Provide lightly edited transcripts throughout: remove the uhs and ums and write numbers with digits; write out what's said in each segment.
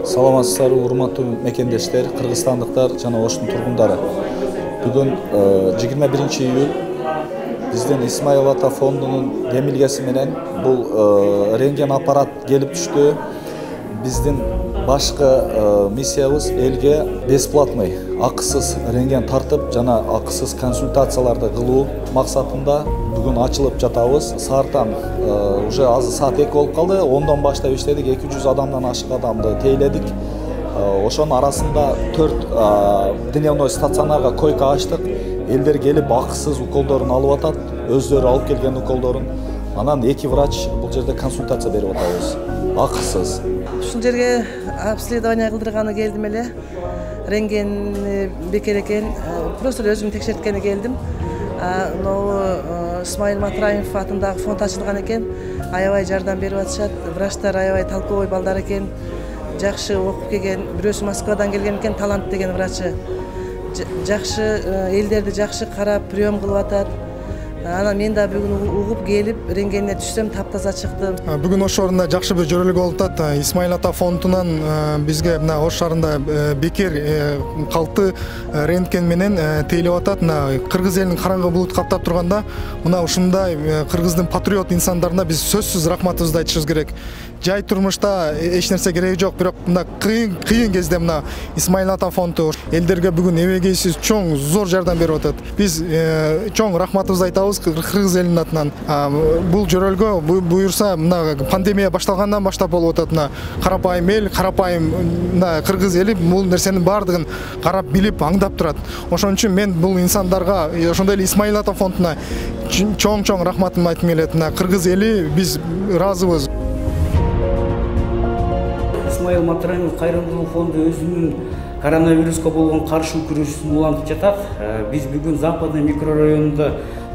Саламатсыздар, урматтуу мекендештер, кыргызстандыктар жана Оштун тургундары. Бүгүн 21 июль биздин Исмаил Ата фондунун демилгеси менен бул рентген аппарат келип түштү. Биздин башкы миссиябыз элге бесплатный, акысыз рентген тартып жана акысыз консультацияларды кылуу максатында бүгүн ачылып жатабыз. Саартан уже азыр саат 2 болуп калды. 10дон баштап иштедик, 200 адамдан ашык адамды тейледик. Ошонун арасында 4 дневной стационарга койка ачтык. Элдер келип акысыз уколдорун алып атат, өздөрү алып келген уколдорун. Анан 2 врач бул жерде консультация берип атабыз. Акысыз. Ушул жерге обследование кылдырганы келдим эле. Рентген бекер экен. Просто өзүм текшерткени келдим. Исмаил Матраимов атындагы фонд ачылган экен. Аябай жардам берип атышат. Врачтар аябай толковой балдар экен. Жакшы окуп келген, бирөөсү Москвадан келген экен, Талант деген врачы. Жакшы элдерди жакшы карап, прием кылып атат. Анан мен да бүгүн угуп келип рентгенине түшсөм таптаза чыктым. Бүгүн Ош шаарында жакшы бир жөрөлүк болуп атат. Исмаил Ата фондунан бизге мына Ош шаарында бекер калкты рентген менен тейлеп атат. Кыргыз элинин караңгы булут каптап турганда мына ушундай кыргыздын патриот инсандарына биз сөзсүз рахматыбызды айтышыбыз керек. Жай турмушта эч нерсе кереги жок, бирок мына кыйын кезде мына Исмаил Ата фонду элдерге бүгүн эбегейсиз чоң зор жардам берип атат. Биз чоң рахматыбызды айтабыз кыргыз элинин атынан. Бул жөрөлгө буюрса мына пандемия башталгандан баштап болуп атат. Мына карапайым эл, карапайым кыргыз эли бул нерсенин баардыгын карап билип аңдап турат. Ошон үчүн мен бул инсандарга, ошондой эле Исмаил Ата фондуна чоң рахматымды айткым келет. Кыргыз эли биз ыраазыбыз. Исмаил Матраимов кайрымдуулук фонду өзүнүн коронавируска болгон каршы күрөшүн улантып жатат. Биз бүгүн Западный микрорайонунда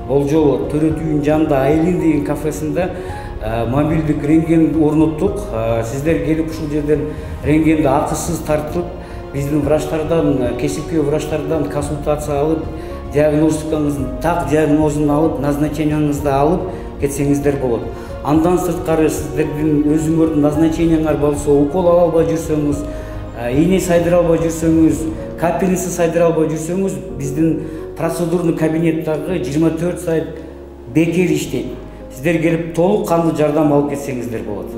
Болжол Төрөтүүнүн жанында Айлин деген кафесинде мобилдик рентген орноттук. Сиздер келип ушул жерден рентгенди акысыз тартып, биздин врачтардан, кесипкөй врачтардан консультация алып, диагностикаңыздын так диагнозун алып, назначениеңизди алып кетсеңиздер болот. Андан сырткары сиздердин өзүңөрдүн назначениеңер болсо, укол ала албай жүрсөңүз, ийне сайдыра албай жүрсөңүз, капельница сайдыра албай жүрсөңүз, биздин процедурный кабинеттагы 24 саат бекер иштейт. Сиздер келип толук кандуу жардам алып кетсеңиздер болот.